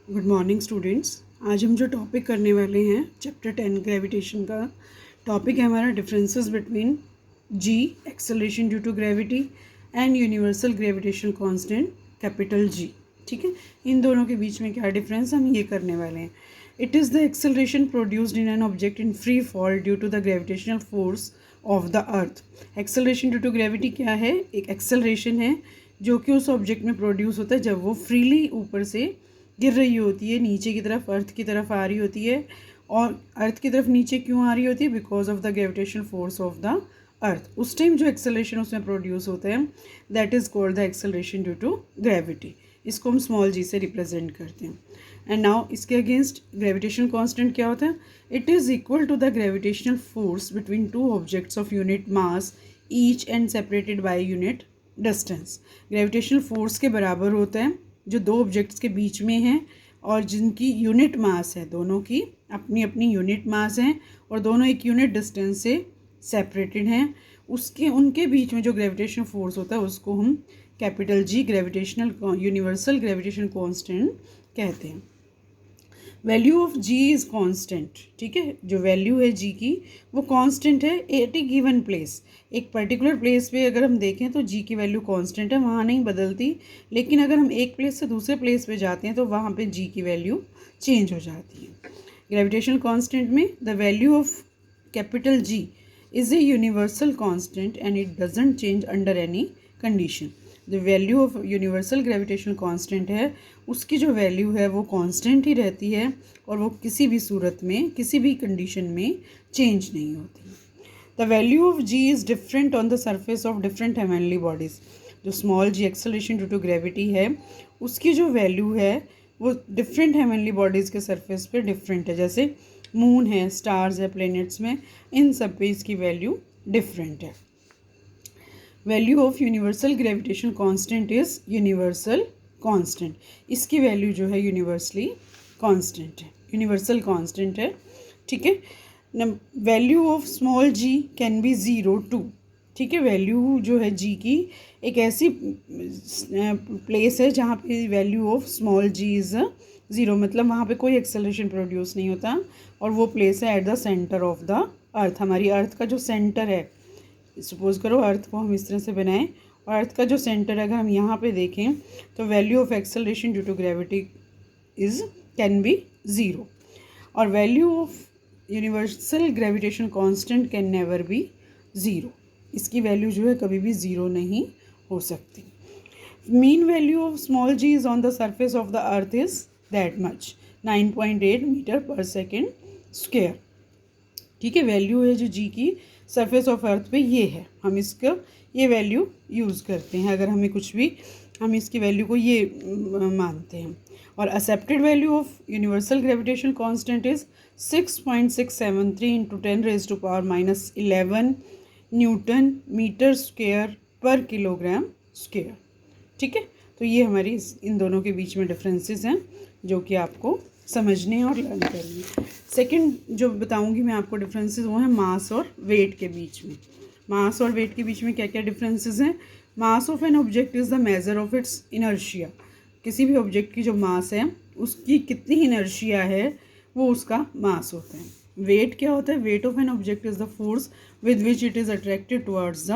Good morning students. आज हम जो टॉपिक करने वाले हैं चैप्टर 10 ग्रेविटेशन का टॉपिक है हमारा differences between G acceleration due to gravity and universal gravitational constant capital G. ठीक है, इन दोनों के बीच में क्या डिफरेंस हम ये करने वाले हैं। It is the acceleration produced in an object in free fall due to the gravitational force of the earth. Acceleration due to gravity क्या है? एक एक्सेलरेशन है जो कि उस ऑब्जेक्ट में प्रोड्यूस होता है जब वो फ्रीली ऊपर से गिर रही होती है, नीचे की तरफ अर्थ की तरफ आ रही होती है। और अर्थ की तरफ नीचे क्यों आ रही होती है? Because of the gravitational force of the earth. उस टाइम जो एक्सेलरेशन उसमें प्रोड्यूस होता है that is called the acceleration due to gravity. इसको हम स्मॉल जी से रिप्रेजेंट करते हैं। एंड नाउ इसके अगेंस्ट ग्रेविटेशनल कांस्टेंट क्या होता है? It is equal to the gravitational force between two objects of unit mass each and separated by unit distance. Gravitational force के बराबर होता है जो दो ऑब्जेक्ट्स के बीच में हैं और जिनकी यूनिट मास है, दोनों की अपनी अपनी यूनिट मास है और दोनों एक यूनिट डिस्टेंस से सेपरेटेड हैं। उसके उनके बीच में जो ग्रेविटेशनल फोर्स होता है उसको हम capital G universal gravitational constant कहते हैं। Value of G is constant. ठीक है, जो वैल्यू है जी की वो कांस्टेंट है एट ए गिवन प्लेस। एक पर्टिकुलर प्लेस पे अगर हम देखें तो जी की वैल्यू कांस्टेंट है, वहाँ नहीं बदलती। लेकिन अगर हम एक प्लेस से दूसरे प्लेस पे जाते हैं तो वहाँ पे जी की वैल्यू चेंज हो जाती है। ग्रेविटेशनल कांस्टेंट में the value of capital G is a universal constant and it doesn't change under any condition. जो value of universal gravitational constant है उसकी जो वैल्यू है वो कांस्टेंट ही रहती है और वो किसी भी सूरत में किसी भी कंडीशन में चेंज नहीं होती। The value of G is different on the surface of different heavenly bodies. जो small G acceleration due to gravity है उसकी जो वैल्यू है वो डिफरेंट हेवनली बॉडीज़ के सरफेस पे डिफरेंट है। जैसे मून है, स्टार्स है, प्लैनेट्स में, इन सब पे इसकी वैल्यू डिफरेंट है। Value of universal gravitation constant is universal constant. इसकी वैल्यू जो है यूनिवर्सली कांस्टेंट है, यूनिवर्सल कांस्टेंट है। ठीक है, value of small G can be 0 2। ठीक है, वैल्यू जो है जी की एक ऐसी प्लेस है जहाँ पे value of small G is 0, मतलब वहाँ पे कोई एक्सेलरेशन प्रोड्यूस नहीं होता और वो प्लेस है at the centre of the अर्थ। हमारी अर्थ का जो सेंटर है, सपोज करो अर्थ को हम इस तरह से बनाएं और अर्थ का जो सेंटर अगर हम यहाँ पे देखें तो value of acceleration due to gravity is can be 0 और value of universal gravitation constant can never be 0। इसकी वैल्यू जो है कभी भी 0 नहीं हो सकती। Mean value of small G is on the surface of the earth is that much 9.8 metre per second square. ठीक है, वैल्यू है जो जी की सरफेस ऑफ अर्थ पे ये है, हम इसका ये वैल्यू यूज़ करते हैं अगर हमें कुछ भी, हम इसकी वैल्यू को ये मानते हैं। और accepted value of universal gravitation constant is 6.673 into 10⁻⁻11 newton metre square per kilogram square. ठीक है, तो ये हमारी इन दोनों के बीच में डिफरेंसेस हैं जो कि आपको समझने और लर्न करने। सेकंड जो बताऊंगी मैं आपको डिफरेंसेस वो हैं मास और वेट के बीच में। मास और वेट के बीच में क्या क्या डिफरेंसेस हैं? Mass of an object is the measure of its inertia. किसी भी ऑब्जेक्ट की जो मास है उसकी कितनी इनर्शिया है वो उसका मास होता है। वेट क्या होता है? Wait of an object is the force with which it is attracted towards the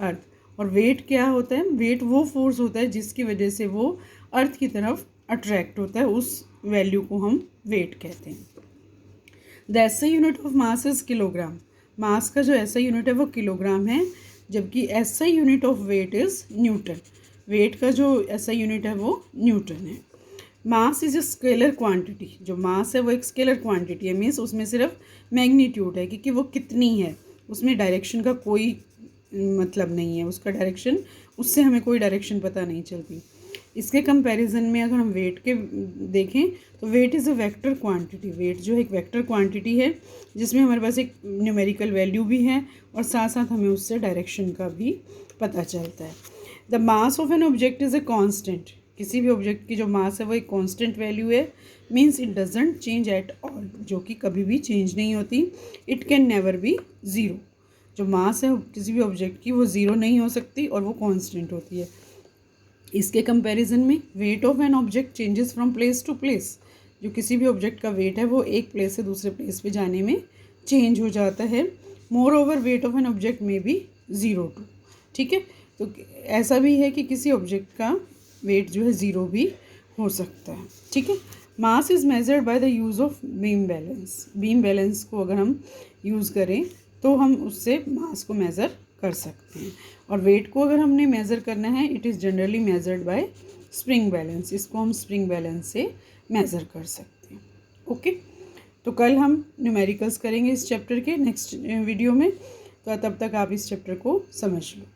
earth. और वेट क्या होता है? वेट वो फोर्स होता है जिसकी वजह से वो अर्थ की तरफ अट्रैक्ट होता है, उस वैल्यू को हम वेट कहते हैं। The SI unit of mass is kilogram. Mass का जो एसआई यूनिट है वो किलोग्राम है, जबकि SI unit of weight is newton. Weight का जो एसआई यूनिट है वो न्यूटन है। Mass is a scalar quantity. जो मास है वो एक स्केलर क्वांटिटी है, मीन्स उसमें सिर्फ मैग्नीट्यूड है कि वो कितनी है, उसमें डायरेक्शन का कोई मतलब नहीं है, उसका डायरेक्शन, उससे हमें कोई डायरेक्शन पता नहीं चलती। इसके कंपैरिजन में अगर हम वेट के देखें तो weight is a vector quantity. Weight जो है एक वेक्टर क्वांटिटी है जिसमें हमारे पास एक न्यूमेरिकल वैल्यू भी है और साथ साथ हमें उससे डायरेक्शन का भी पता चलता है। The mass of an object is a constant. किसी भी ऑब्जेक्ट की जो मास है वो एक कांस्टेंट वैल्यू है, means it doesn't change at all, जो कि कभी भी चेंज नहीं होती। It can never be 0। जो मास है किसी भी ऑब्जेक्ट की वो 0 नहीं हो सकती और वो कांस्टेंट होती है। इसके कंपैरिजन में weight of an object changes from place to place, जो किसी भी ऑब्जेक्ट का वेट है वो एक प्लेस से दूसरे प्लेस पे जाने में चेंज हो जाता है। More over weight of an object में बी 0 टू, ठीक है। तो ऐसा भी है कि किसी ऑब्जेक्ट का वेट जो है 0 भी हो सकता है, ठीक है। Mass is measured by the use of beam balance. Beam balance को अगर हम यूज़ करें तो हम उससे मास को मेज़र कर सकते हैं। और वेट को अगर हमने मेज़र करना है, it is generally measured by spring balance. इसको हम स्प्रिंग बैलेंस से मेज़र कर सकते हैं। ओके, तो कल हम न्यूमेरिकल्स करेंगे इस चैप्टर के नेक्स्ट वीडियो में। तो तब तक आप इस चैप्टर को समझ लो।